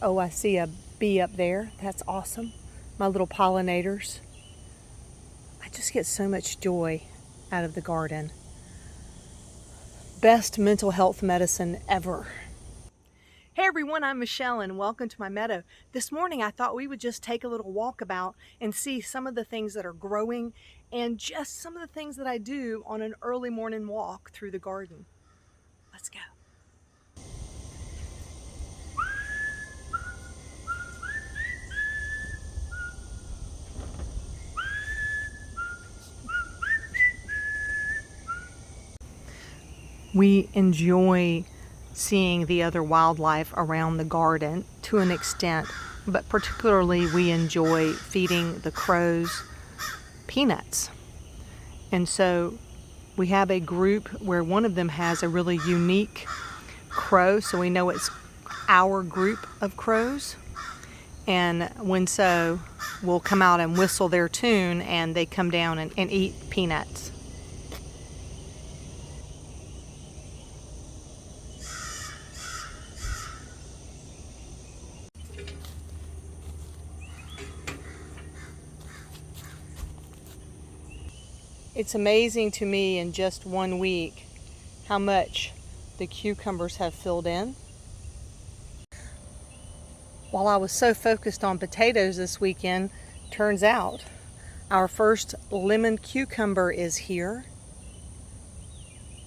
Oh, I see a bee up there. That's awesome. My little pollinators. I just get so much joy out of the garden. Best mental health medicine ever. Hey everyone, I'm Michelle and welcome to my meadow. This morning I thought we would just take a little walk about and see some of the things that are growing and just some of the things that I do on an early morning walk through the garden. Let's go. We enjoy seeing the other wildlife around the garden to an extent, but particularly we enjoy feeding the crows peanuts. And so we have a group where one of them has a really unique crow, so we know it's our group of crows. And when so, we'll come out and whistle their tune and they come down and eat peanuts. It's amazing to me in just 1 week how much the cucumbers have filled in. While I was so focused on potatoes this weekend, turns out our first lemon cucumber is here.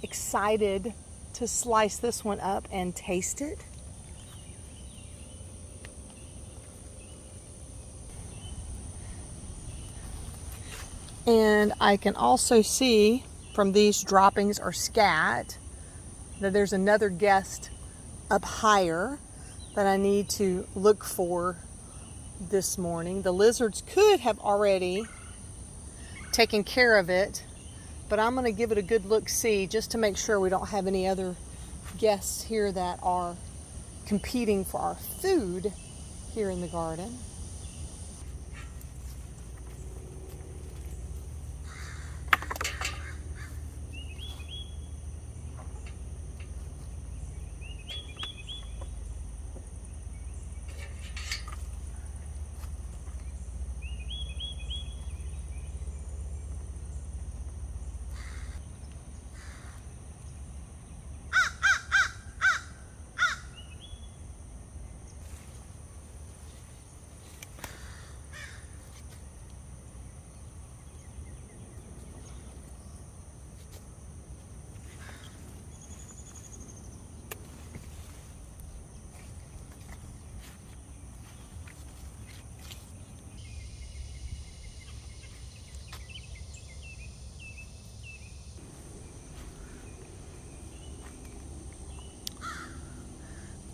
Excited to slice this one up and taste it. And I can also see from these droppings or scat that there's another guest up higher that I need to look for this morning. The lizards could have already taken care of it, but I'm going to give it a good look-see just to make sure we don't have any other guests here that are competing for our food here in the garden.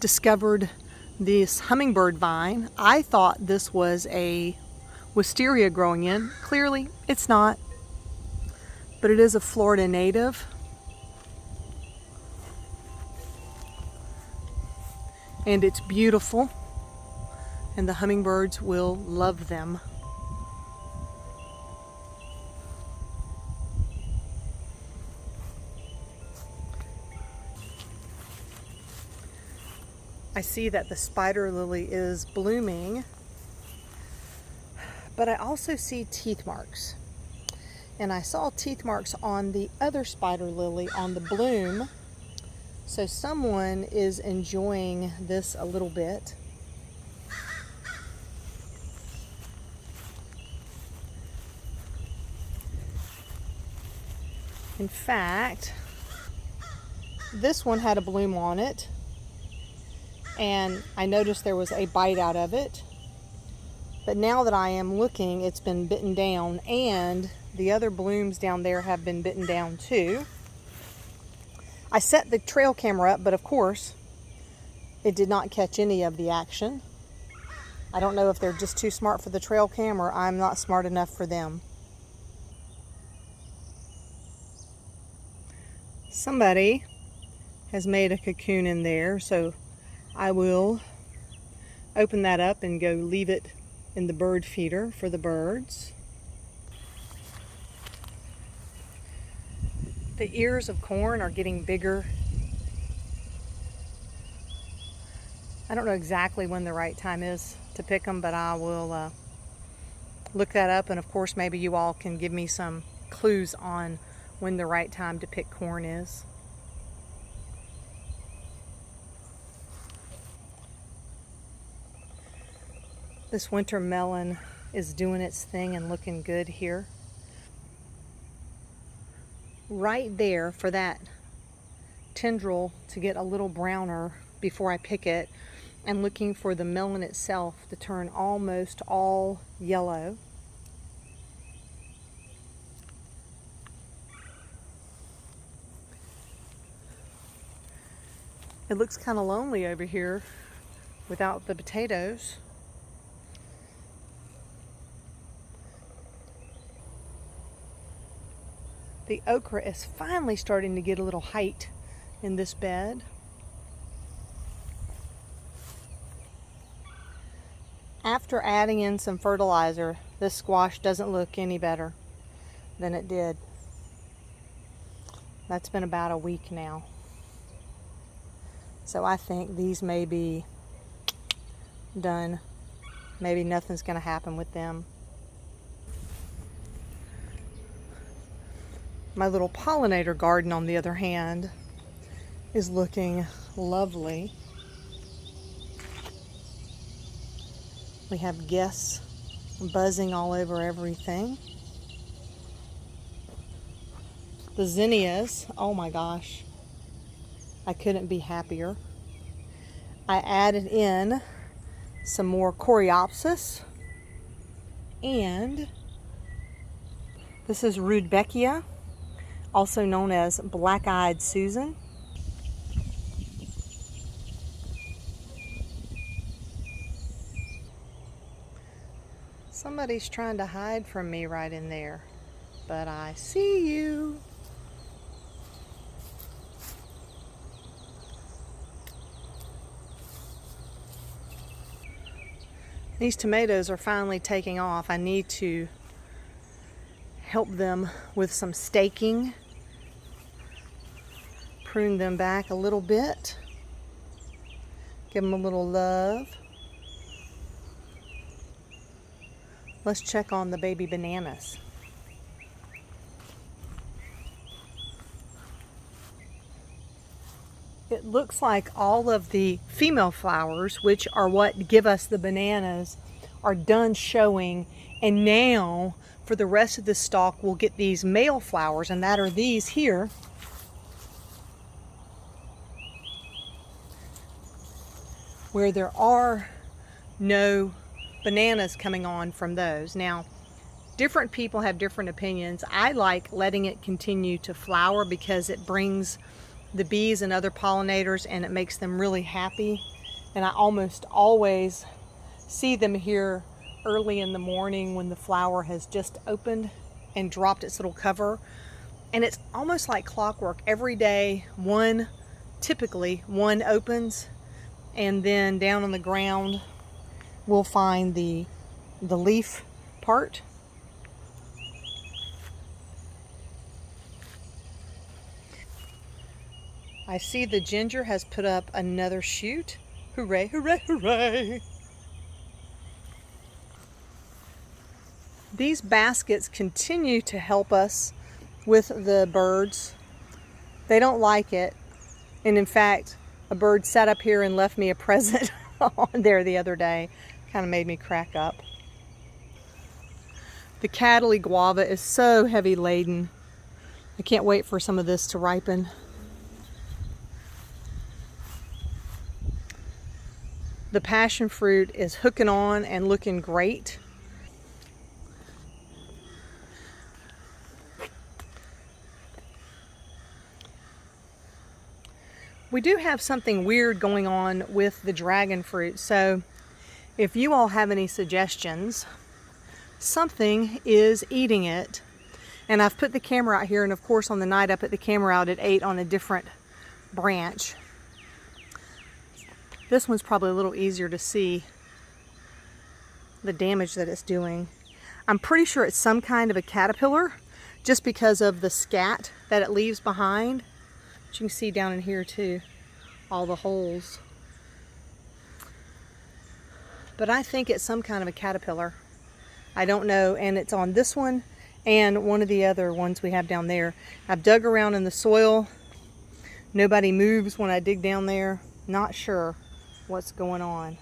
Discovered this hummingbird vine. I thought this was a wisteria growing in. Clearly it's not, but it is a Florida native. And it's beautiful, and the hummingbirds will love them. I see that the spider lily is blooming, but I also see teeth marks. And I saw teeth marks on the other spider lily on the bloom. So someone is enjoying this a little bit. In fact, this one had a bloom on it, and I noticed there was a bite out of it. But now that I am looking, it's been bitten down, and the other blooms down there have been bitten down too. I set the trail camera up, but of course, it did not catch any of the action. I don't know if they're just too smart for the trail cam or I'm not smart enough for them. Somebody has made a cocoon in there, so I will open that up and go leave it in the bird feeder for the birds. The ears of corn are getting bigger. I don't know exactly when the right time is to pick them, but I will look that up, and of course maybe you all can give me some clues on when the right time to pick corn is. This winter melon is doing its thing and looking good here. Right there, for that tendril to get a little browner before I pick it, I'm looking for the melon itself to turn almost all yellow. It looks kind of lonely over here without the potatoes. The okra is finally starting to get a little height in this bed. After adding in some fertilizer, this squash doesn't look any better than it did. That's been about a week now. So I think these may be done. Maybe nothing's going to happen with them. My little pollinator garden, on the other hand, is looking lovely. We have guests buzzing all over everything. The zinnias, oh my gosh, I couldn't be happier. I added in some more coreopsis, and this is Rudbeckia, also known as black-eyed Susan. Somebody's trying to hide from me right in there, but I see you. These tomatoes are finally taking off. I need to help them with some staking. Prune them back a little bit. Give them a little love. Let's check on the baby bananas. It looks like all of the female flowers, which are what give us the bananas, are done showing, and now for the rest of the stalk we'll get these male flowers, and that are these here. Where there are no bananas coming on from those. Now, different people have different opinions. I like letting it continue to flower because it brings the bees and other pollinators, and it makes them really happy. And I almost always see them here early in the morning when the flower has just opened and dropped its little cover. And it's almost like clockwork. Every day, typically one opens, and then down on the ground we'll find the leaf part. I see the ginger has put up another shoot. Hooray, hooray, hooray! These baskets continue to help us with the birds. They don't like it. And in fact, a bird sat up here and left me a present on there the other day. Kind of made me crack up. The Cataly guava is so heavy laden. I can't wait for some of this to ripen. The passion fruit is hooking on and looking great. We do have something weird going on with the dragon fruit, so if you all have any suggestions, something is eating it. And I've put the camera out here, and of course on the night I put the camera out, it ate on a different branch. This one's probably a little easier to see the damage that it's doing. I'm pretty sure it's some kind of a caterpillar, just because of the scat that it leaves behind. But you can see down in here too, all the holes. but I think it's some kind of a caterpillar. I don't know, and it's on this one and one of the other ones we have down there. I've dug around in the soil. Nobody moves when I dig down there. Not sure what's going on.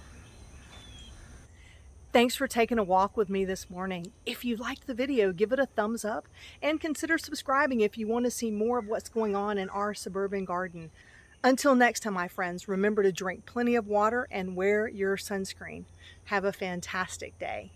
Thanks for taking a walk with me this morning. If you liked the video, give it a thumbs up and consider subscribing if you want to see more of what's going on in our suburban garden. Until next time, my friends, remember to drink plenty of water and wear your sunscreen. Have a fantastic day.